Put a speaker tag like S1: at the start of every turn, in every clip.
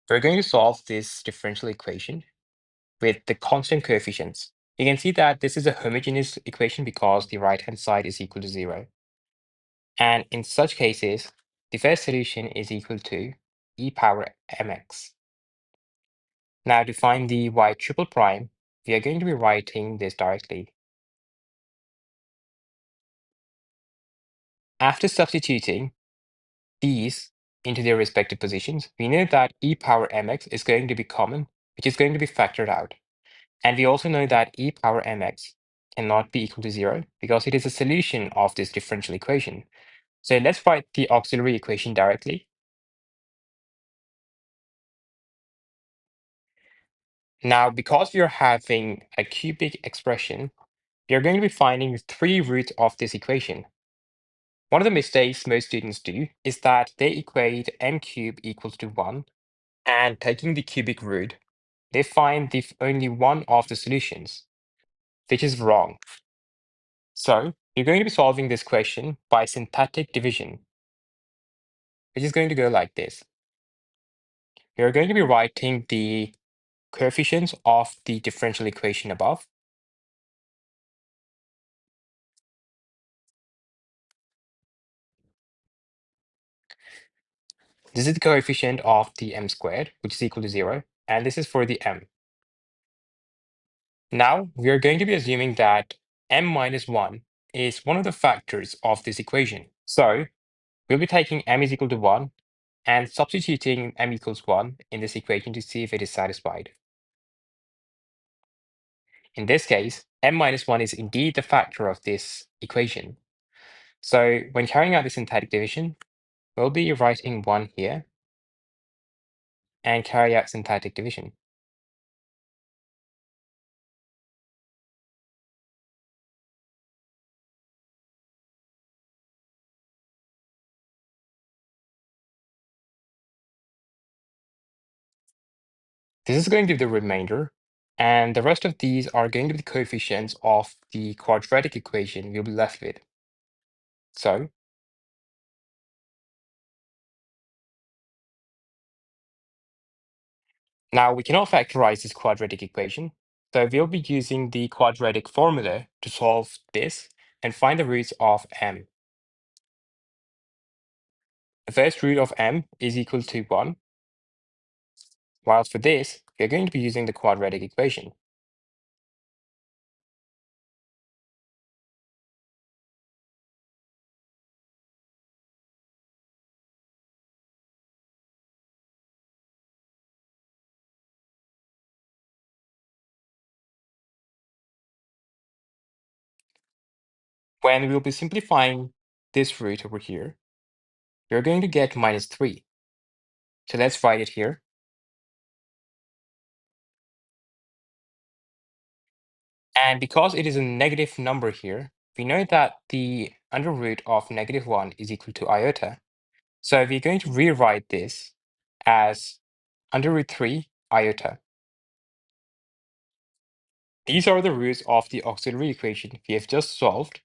S1: We're going to solve this differential equation with the constant coefficients. You can see that this is a homogeneous equation because the right-hand side is equal to 0. And in such cases, the first solution is equal to e power mx. Now to find the y triple prime, we are going to be writing this directly. After substituting these into their respective positions, we know that e power mx is going to be common, which is going to be factored out. And we also know that e power mx cannot be equal to 0 because it is a solution of this differential equation. So let's write the auxiliary equation directly. Now, because we are having a cubic expression, we are going to be finding 3 roots of this equation. One of the mistakes most students do is that they equate m cubed equals to 1, and taking the cubic root, they find only one of the solutions, which is wrong. So you're going to be solving this question by syntactic division, which is going to go like this. You're going to be writing the coefficients of the differential equation above. This is the coefficient of the m squared, which is equal to 0, and this is for the m. Now, we are going to be assuming that m minus 1 is one of the factors of this equation. So we'll be taking m is equal to 1 and substituting m equals 1 in this equation to see if it is satisfied. In this case, m minus 1 is indeed the factor of this equation. So when carrying out the syntactic division, we'll be writing 1 here and carry out syntactic division. This is going to be the remainder, and the rest of these are going to be the coefficients of the quadratic equation we'll be left with. So now we cannot factorize this quadratic equation, so we'll be using the quadratic formula to solve this and find the roots of m. The first root of m is equal to 1, whilst for this, we're going to be using the quadratic equation. When we'll be simplifying this root over here, we're going to get minus 3. So let's write it here. And because it is a negative number here, we know that the under root of negative 1 is equal to iota. So we're going to rewrite this as under root 3 iota. These are the roots of the auxiliary equation we have just solved.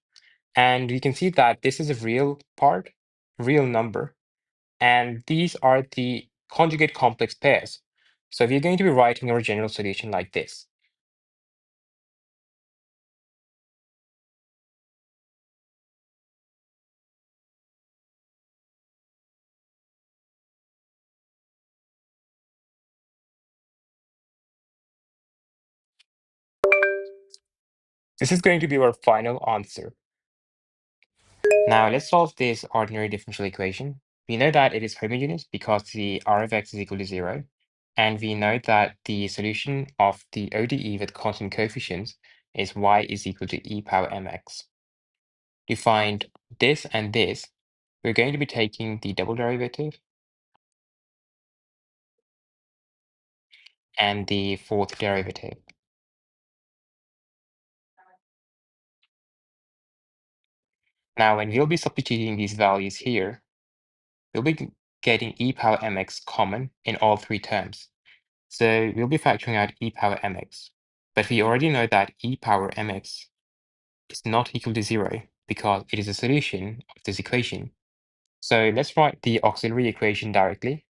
S1: And we can see that this is a real part, real number. And these are the conjugate complex pairs. So we're going to be writing our general solution like this. This is going to be our final answer. Now let's solve this ordinary differential equation. We know that it is homogeneous because the r of x is equal to 0. And we know that the solution of the ODE with constant coefficients is y is equal to e power mx. To find this and this, we're going to be taking the double derivative and the fourth derivative. Now, when we'll be substituting these values here, we'll be getting e power mx common in all 3 terms. So we'll be factoring out e power mx. But we already know that e power mx is not equal to 0 because it is a solution of this equation. So let's write the auxiliary equation directly.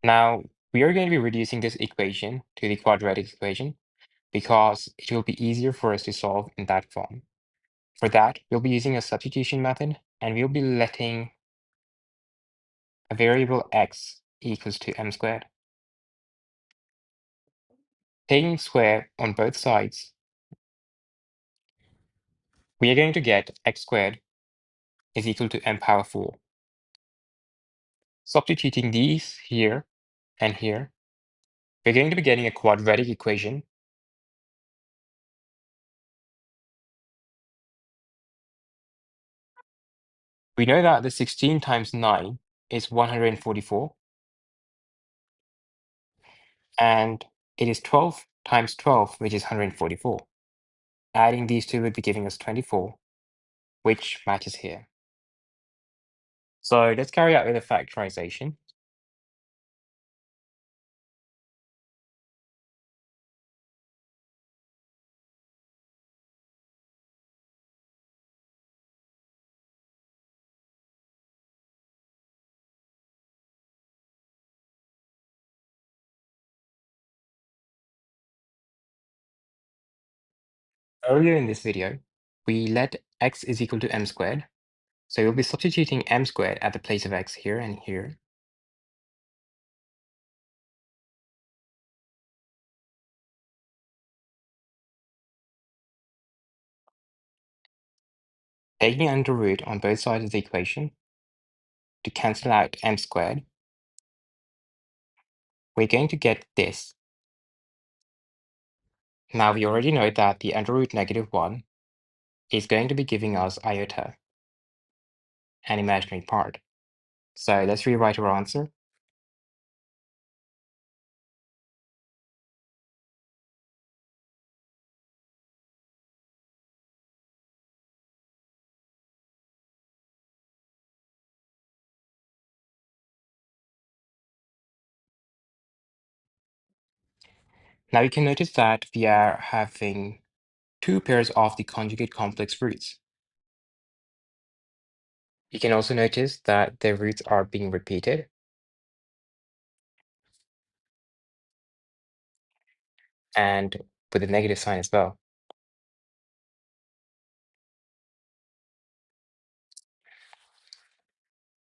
S1: Now, we are going to be reducing this equation to the quadratic equation because it will be easier for us to solve in that form. For that, we'll be using a substitution method, and we'll be letting a variable x equals to m squared. Taking square on both sides, we are going to get x squared is equal to m power 4. Substituting these here and here, we're going to be getting a quadratic equation. We know that the 16 times 9 is 144, and it is 12 times 12, which is 144. Adding these two would be giving us 24, which matches here. So let's carry out with a factorization. Earlier in this video, we let x is equal to m squared. So we'll be substituting m squared at the place of x here and here. Taking under root on both sides of the equation to cancel out m squared, we're going to get this. Now we already know that the under root -1 is going to be giving us iota, an imaginary part. So let's rewrite our answer. Now you can notice that we are having two pairs of the conjugate complex roots. You can also notice that the roots are being repeated. And with a negative sign as well.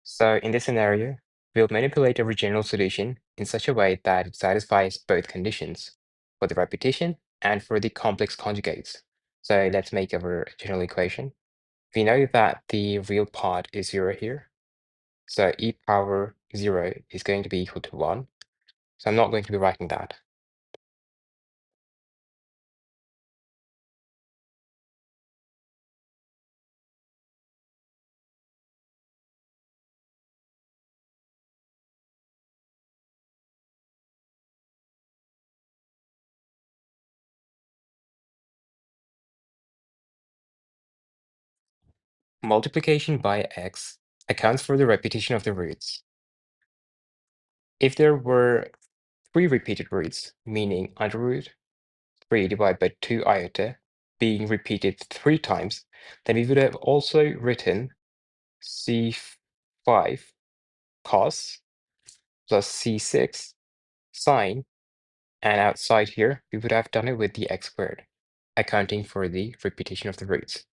S1: So in this scenario, we'll manipulate a general solution in such a way that it satisfies both conditions for the repetition and for the complex conjugates. So let's make our general equation. We know that the real part is 0 here. So e power 0 is going to be equal to 1. So I'm not going to be writing that. Multiplication by x accounts for the repetition of the roots. If there were 3 repeated roots, meaning under root 3 divided by 2 iota being repeated 3 times, then we would have also written c5 cos plus c6 sine, and outside here, we would have done it with the x squared, accounting for the repetition of the roots.